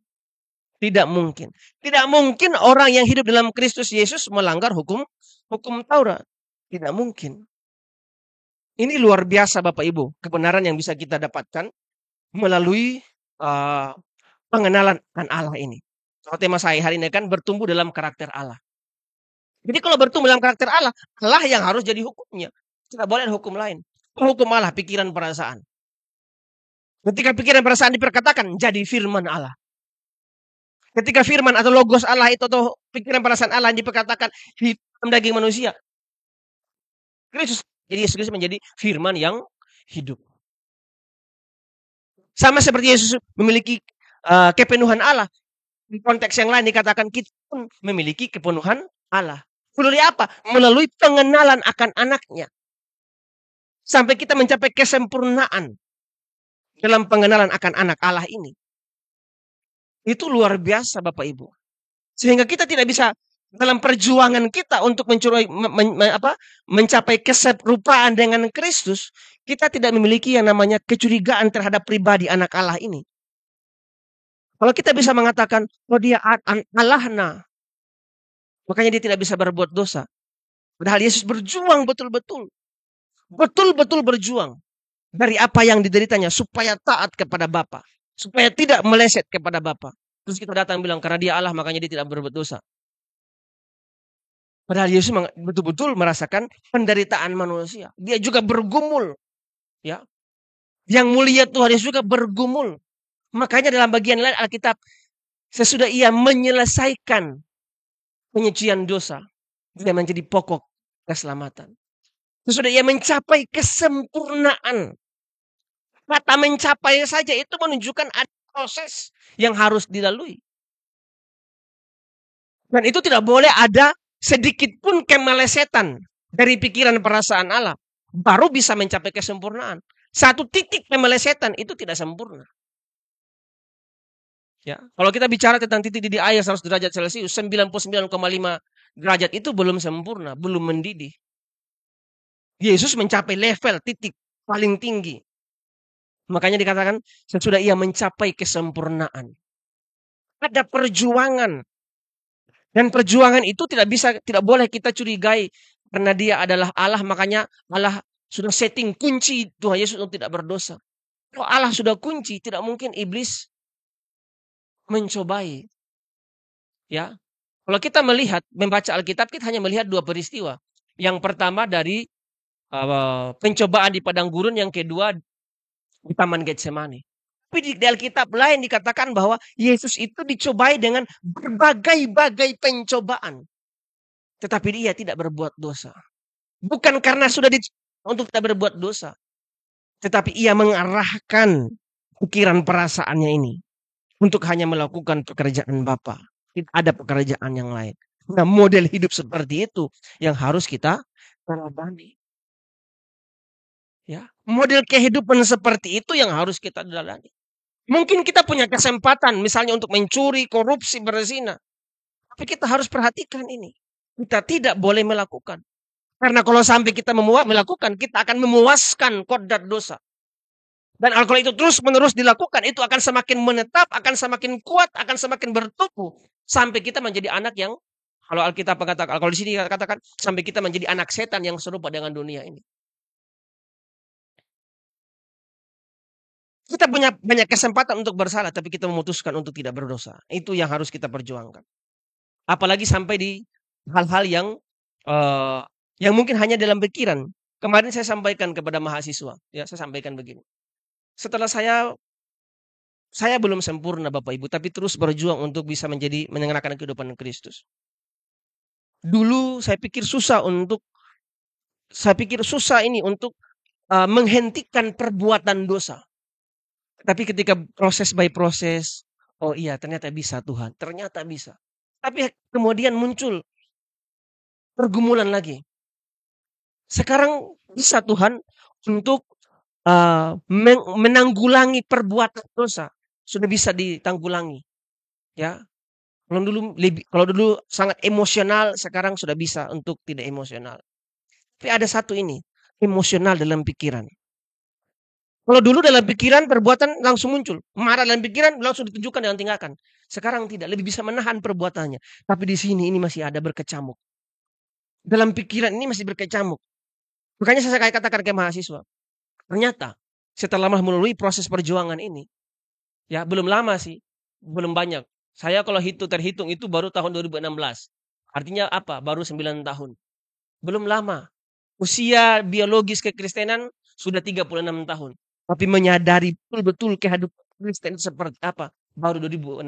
Tidak mungkin. Tidak mungkin orang yang hidup dalam Kristus Yesus melanggar hukum Taurat. Tidak mungkin. Ini luar biasa Bapak Ibu. Kebenaran yang bisa kita dapatkan melalui pengenalan akan Allah ini. Kalau tema saya hari ini kan bertumbuh dalam karakter Allah. Jadi kalau bertumbuh dalam karakter Allah, Allah yang harus jadi hukumnya. Tidak boleh ada hukum lain. Hukum Allah, pikiran perasaan. Ketika pikiran perasaan diperkatakan, jadi firman Allah. Ketika firman atau logos Allah itu atau pikiran perasaan Allah yang diperkatakan hidup dalam daging manusia, Kristus. Jadi Yesus Kristus menjadi firman yang hidup. Sama seperti Yesus memiliki kepenuhan Allah. Di konteks yang lain dikatakan kita pun memiliki kepenuhan Allah. Melalui apa? Melalui pengenalan akan anaknya. Sampai kita mencapai kesempurnaan dalam pengenalan akan anak Allah ini. Itu luar biasa Bapak Ibu. Sehingga kita tidak bisa dalam perjuangan kita untuk mencapai keserupaan dengan Kristus, kita tidak memiliki yang namanya kecurigaan terhadap pribadi anak Allah ini. Kalau kita bisa mengatakan, oh dia Allahna, makanya dia tidak bisa berbuat dosa. Padahal Yesus berjuang betul-betul. Betul-betul berjuang dari apa yang dideritanya supaya taat kepada Bapa, supaya tidak meleset kepada Bapa. Terus kita datang bilang karena dia Allah makanya dia tidak berbuat dosa. Padahal Yesus betul-betul merasakan penderitaan manusia. Dia juga bergumul, ya. Yang mulia Tuhan Yesus juga bergumul. Makanya dalam bagian lain Alkitab, sesudah ia menyelesaikan penyucian dosa, dia menjadi pokok keselamatan. Sesudah ia mencapai kesempurnaan. Kata mencapai saja itu menunjukkan ada proses yang harus dilalui. Dan itu tidak boleh ada sedikit pun kemelesetan dari pikiran perasaan Allah. Baru bisa mencapai kesempurnaan. Satu titik kemelesetan itu tidak sempurna. Ya, kalau kita bicara tentang titik didih air 100 derajat Celcius, 99,5 derajat itu belum sempurna, belum mendidih. Yesus mencapai level titik paling tinggi. Makanya dikatakan sesudah ia mencapai kesempurnaan. Ada perjuangan. Dan perjuangan itu tidak boleh kita curigai karena dia adalah Allah, makanya Allah sudah setting kunci Tuhan Yesus untuk tidak berdosa. Kalau Allah sudah kunci, tidak mungkin iblis mencobai. Ya. Kalau kita membaca Alkitab, kita hanya melihat dua peristiwa. Yang pertama dari pencobaan di padang gurun, yang kedua di Taman Getsemani. Tapi di Alkitab lain dikatakan bahwa Yesus itu dicobai dengan berbagai-bagai pencobaan. Tetapi dia tidak berbuat dosa. Bukan karena sudah untuk tidak berbuat dosa. Tetapi ia mengarahkan pikiran perasaannya ini untuk hanya melakukan pekerjaan Bapa. Tidak ada pekerjaan yang lain. Nah, model hidup seperti itu yang harus kita teladani. Ya, model kehidupan seperti itu yang harus kita jalani. Mungkin kita punya kesempatan misalnya untuk mencuri, korupsi, berzina. Tapi kita harus perhatikan ini. Kita tidak boleh melakukan. Karena kalau sampai kita melakukan, kita akan memuaskan kodrat dosa. Dan kalau itu terus-menerus dilakukan, itu akan semakin menetap, akan semakin kuat, akan semakin bertumbuh. Sampai kita menjadi anak yang, kalau Alkitab mengatakan, kalau di sini katakan, sampai kita menjadi anak setan yang serupa dengan dunia ini. Kita punya banyak kesempatan untuk bersalah, tapi kita memutuskan untuk tidak berdosa. Itu yang harus kita perjuangkan. Apalagi sampai di hal-hal yang mungkin hanya dalam pikiran. Kemarin saya sampaikan kepada mahasiswa, ya saya sampaikan begini. Setelah saya belum sempurna Bapak Ibu, tapi terus berjuang untuk bisa menyenangkan kehidupan Kristus. Dulu saya pikir susah ini untuk menghentikan perbuatan dosa. Tapi ketika proses by proses, oh iya ternyata bisa Tuhan, ternyata bisa. Tapi kemudian muncul pergumulan lagi. Sekarang bisa Tuhan untuk menanggulangi perbuatan dosa. Sudah bisa ditanggulangi. Ya. Kalau dulu sangat emosional, sekarang sudah bisa untuk tidak emosional. Tapi ada satu ini, emosional dalam pikiran. Kalau dulu dalam pikiran perbuatan langsung muncul. Marah dalam pikiran langsung ditunjukkan dan tinggalkan. Sekarang tidak, lebih bisa menahan perbuatannya. Tapi di sini ini masih ada berkecamuk. Dalam pikiran ini masih berkecamuk. Makanya saya katakan ke mahasiswa. Ternyata setelah melalui proses perjuangan ini. Ya belum lama sih. Belum banyak. Saya kalau terhitung itu baru tahun 2016. Artinya apa? Baru 9 tahun. Belum lama. Usia biologis kekristenan sudah 36 tahun. Tapi menyadari betul-betul kehidupan Kristen seperti apa baru 2016.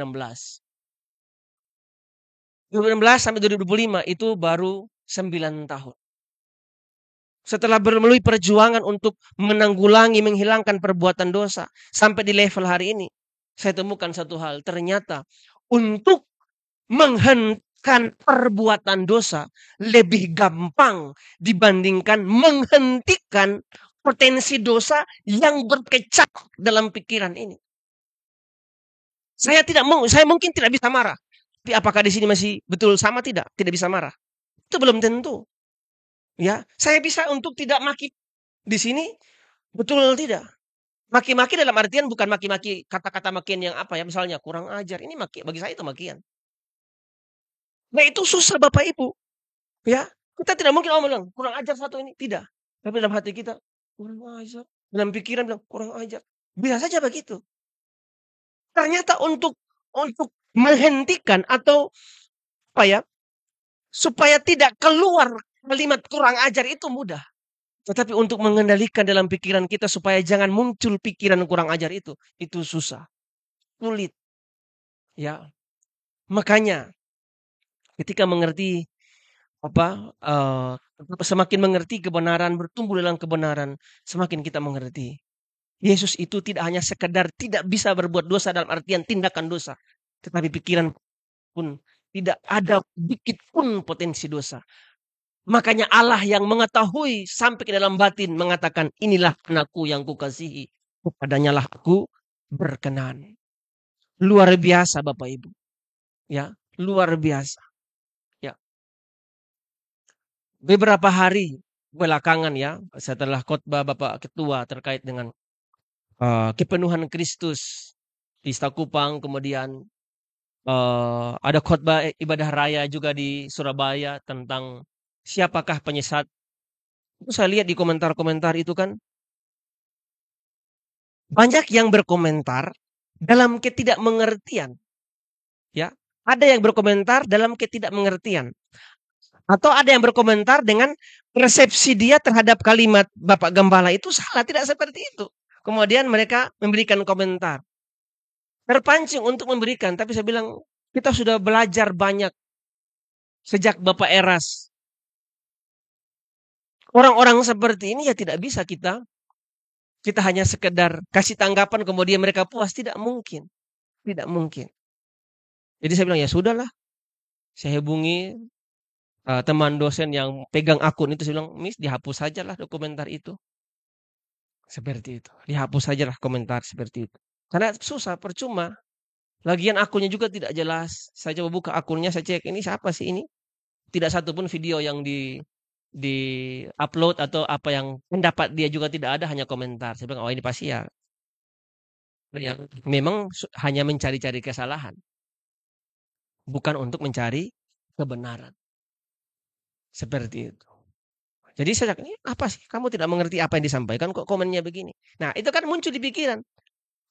2016 sampai 2025 itu baru 9 tahun. Setelah melalui perjuangan untuk menanggulangi, menghilangkan perbuatan dosa. Sampai di level hari ini. Saya temukan satu hal. Ternyata untuk menghentikan perbuatan dosa lebih gampang dibandingkan menghentikan potensi dosa yang berkecamuk dalam pikiran ini. Saya mungkin tidak bisa marah. Tapi apakah di sini masih betul sama tidak? Tidak bisa marah. Itu belum tentu. Ya, saya bisa untuk tidak maki di sini, betul tidak? Maki-maki dalam artian bukan maki-maki kata-kata makian yang apa ya, misalnya kurang ajar. Ini maki, bagi saya itu makian. Nah itu susah Bapak Ibu. Ya, kita tidak mungkin bilang kurang ajar satu ini, tidak. Tapi dalam hati kita kurang ajar. Dalam pikiran bilang kurang ajar. Bisa saja begitu. Ternyata untuk menghentikan atau apa ya, supaya tidak keluar kalimat kurang ajar itu mudah. Tetapi untuk mengendalikan dalam pikiran kita supaya jangan muncul pikiran kurang ajar itu susah, sulit. Ya, makanya ketika mengerti apa semakin mengerti kebenaran, bertumbuh dalam kebenaran, semakin kita mengerti. Yesus itu tidak hanya sekedar tidak bisa berbuat dosa dalam artian tindakan dosa, tetapi pikiran pun tidak ada sedikit pun potensi dosa. Makanya Allah yang mengetahui sampai ke dalam batin mengatakan, inilah anakku yang kukasihi, kepadanya lah aku berkenan. Luar biasa Bapak Ibu. Ya, luar biasa. Ya. Beberapa hari belakangan ya, setelah khotbah Bapak Ketua terkait dengan kepenuhan Kristus di Stakupang, kemudian ada khotbah ibadah raya juga di Surabaya tentang siapakah penyesat. Itu saya lihat di komentar-komentar itu kan banyak yang berkomentar dalam ketidakmengertian. Ya, ada yang berkomentar dalam ketidakmengertian. Atau ada yang berkomentar dengan persepsi dia terhadap kalimat Bapak Gembala itu salah, tidak seperti itu. Kemudian mereka memberikan komentar. Terpancing untuk memberikan, tapi saya bilang kita sudah belajar banyak sejak Bapak Eras. Orang-orang seperti ini ya tidak bisa kita hanya sekedar kasih tanggapan kemudian mereka puas, tidak mungkin. Tidak mungkin. Jadi saya bilang ya sudahlah. Saya hubungi teman dosen yang pegang akun itu, saya bilang, "Miss, dihapus sajalah komentar itu." Seperti itu. Dihapus sajalah komentar seperti itu. Karena susah, percuma. Lagian akunnya juga tidak jelas. Saya coba buka akunnya, saya cek ini siapa sih ini? Tidak satu pun video yang di upload atau apa yang pendapat dia juga tidak ada, hanya komentar. Saya bilang, oh ini pasti ya yang memang hanya mencari-cari kesalahan. Bukan untuk mencari kebenaran. Seperti itu. Jadi saya ini apa sih? Kamu tidak mengerti apa yang disampaikan kok komennya begini. Nah itu kan muncul di pikiran.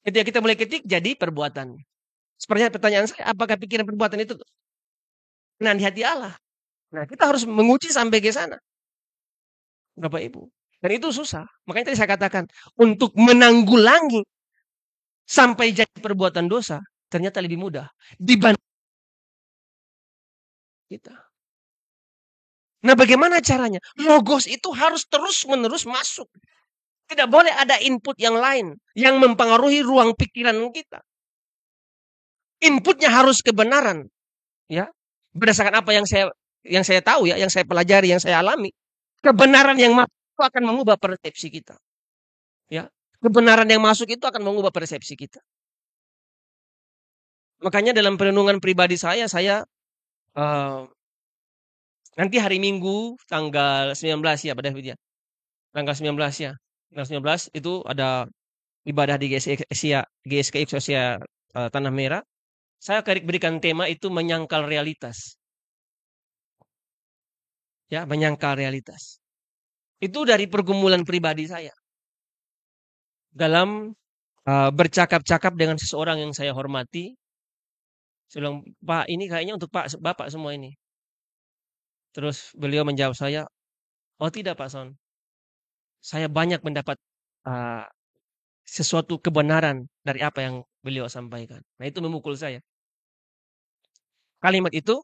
Ketika kita mulai ketik jadi perbuatan. Sepertinya pertanyaan saya, apakah pikiran perbuatan itu nah di hati Allah? Nah kita harus menguji sampai ke sana. Bapak Ibu. Dan itu susah. Makanya tadi saya katakan, untuk menanggulangi sampai jadi perbuatan dosa, ternyata lebih mudah dibanding kita. Nah bagaimana caranya? Logos itu harus terus-menerus masuk. Tidak boleh ada input yang lain yang mempengaruhi ruang pikiran kita. Inputnya harus kebenaran. Ya, berdasarkan apa yang saya tahu ya, yang saya pelajari, yang saya alami. Kebenaran yang masuk itu akan mengubah persepsi kita. Ya, kebenaran yang masuk itu akan mengubah persepsi kita. Makanya dalam perenungan pribadi saya nanti hari Minggu tanggal 19 ya pada ya. Tanggal 19 ya. Tanggal 19 itu ada ibadah di GSK Asia Tanah Merah. Saya akan berikan tema itu menyangkal realitas. Ya, menyangkal realitas. Itu dari pergumulan pribadi saya. Dalam bercakap-cakap dengan seseorang yang saya hormati. Saya bilang, Pak ini kayaknya untuk Bapak semua ini. Terus beliau menjawab saya, oh tidak Pak Son. Saya banyak mendapat sesuatu kebenaran dari apa yang beliau sampaikan. Nah itu memukul saya. Kalimat itu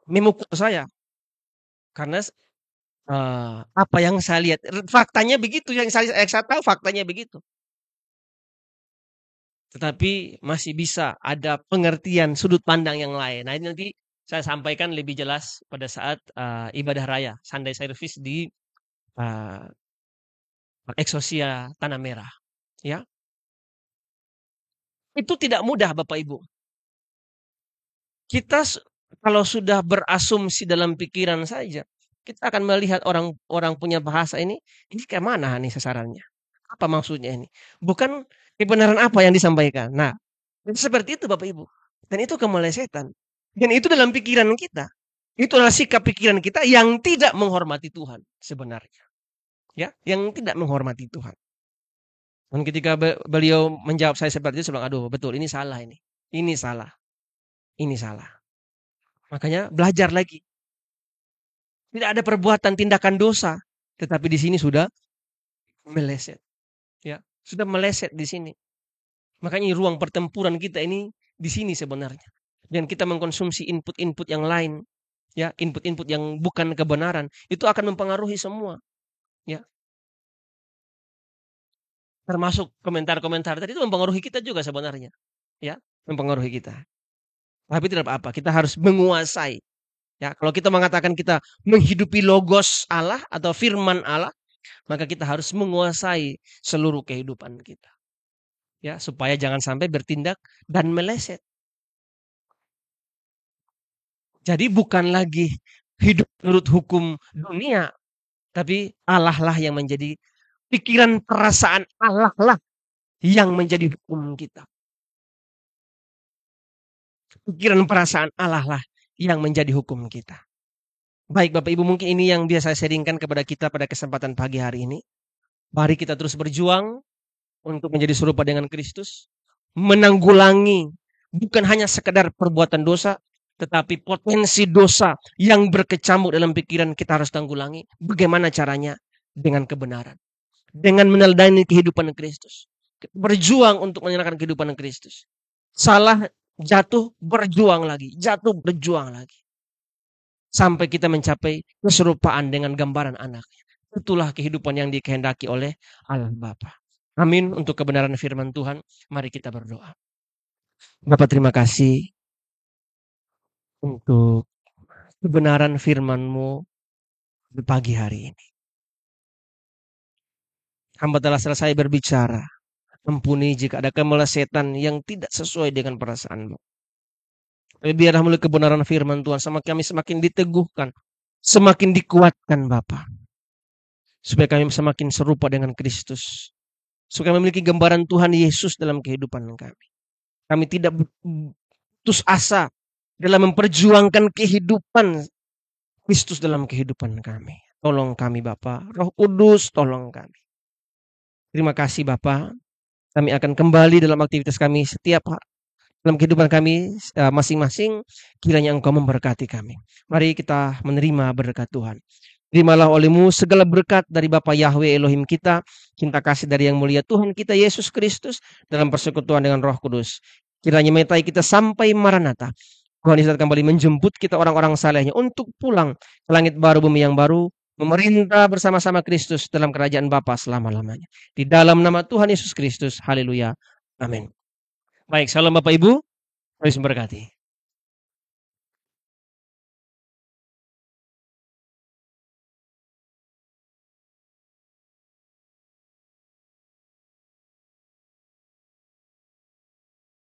memukul saya. Karena apa yang saya lihat. Faktanya begitu, yang saya tahu faktanya begitu. Tetapi masih bisa ada pengertian sudut pandang yang lain. Nah, ini nanti saya sampaikan lebih jelas pada saat ibadah raya Sunday service di Eksosia Tanah Merah. Ya, itu tidak mudah, Bapak Ibu. Kita kalau sudah berasumsi dalam pikiran saja, kita akan melihat orang punya bahasa ini kayak mana nih sasarannya? Apa maksudnya ini? Bukan kebenaran apa yang disampaikan. Nah, seperti itu Bapak Ibu. Dan itu kemelesetan. Dan itu dalam pikiran kita. Itu adalah sikap pikiran kita yang tidak menghormati Tuhan sebenarnya. Ya, yang tidak menghormati Tuhan. Dan ketika beliau menjawab saya seperti itu, saya bilang, aduh betul, ini salah ini. Ini salah. Ini salah. Makanya belajar lagi. Tidak ada perbuatan tindakan dosa, tetapi di sini sudah meleset. Ya, sudah meleset di sini. Makanya ruang pertempuran kita ini di sini sebenarnya. Dan kita mengkonsumsi input-input yang lain, ya, input-input yang bukan kebenaran, itu akan mempengaruhi semua. Ya. Termasuk komentar-komentar tadi itu mempengaruhi kita juga sebenarnya. Ya, mempengaruhi kita. Tapi tidak apa-apa, kita harus menguasai. Ya, kalau kita mengatakan kita menghidupi logos Allah atau firman Allah, maka kita harus menguasai seluruh kehidupan kita. Ya, supaya jangan sampai bertindak dan meleset. Jadi bukan lagi hidup menurut hukum dunia, tapi Allah lah yang menjadi pikiran perasaan Allah lah yang menjadi hukum kita. Pikiran perasaan Allah lah yang menjadi hukum kita. Baik Bapak Ibu, mungkin ini yang biasa saya sharingkan kepada kita pada kesempatan pagi hari ini. Mari kita terus berjuang untuk menjadi serupa dengan Kristus. Menanggulangi bukan hanya sekedar perbuatan dosa, tetapi potensi dosa yang berkecamuk dalam pikiran kita harus tanggulangi. Bagaimana caranya? Dengan kebenaran. Dengan meneladani kehidupan Kristus. Berjuang untuk menyerahkan kehidupan Kristus. Salah, jatuh, berjuang lagi. Jatuh, berjuang lagi. Sampai kita mencapai keserupaan dengan gambaran anaknya. Itulah kehidupan yang dikehendaki oleh Allah Bapa. Amin. Untuk kebenaran firman Tuhan, mari kita berdoa. Bapak, terima kasih untuk kebenaran firman-Mu di pagi hari ini. Hamba telah selesai berbicara. Ampuni jika ada kemelesetan yang tidak sesuai dengan perasaan-Mu. Biarlah melalui kebenaran firman Tuhan, kami semakin diteguhkan, semakin dikuatkan Bapa. Supaya kami semakin serupa dengan Kristus. Supaya memiliki gambaran Tuhan Yesus dalam kehidupan kami. Kami tidak putus asa dalam memperjuangkan kehidupan Kristus dalam kehidupan kami. Tolong kami Bapa, Roh Kudus tolong kami. Terima kasih Bapa. Kami akan kembali dalam aktivitas kami setiap dalam kehidupan kami masing-masing. Kiranya Engkau memberkati kami. Mari kita menerima berkat Tuhan. Terimalah oleh-Mu segala berkat dari Bapa Yahweh Elohim kita, cinta kasih dari yang mulia Tuhan kita Yesus Kristus, dalam persekutuan dengan Roh Kudus. Kiranya menyertai kita sampai Maranatha. Tuhan Yesus kembali menjemput kita orang-orang salehnya untuk pulang ke langit baru, bumi yang baru, memerintah bersama-sama Kristus dalam kerajaan Bapa selama-lamanya. Di dalam nama Tuhan Yesus Kristus. Haleluya. Amin. Baik, salam Bapak Ibu. Tuhan Yesus memberkati.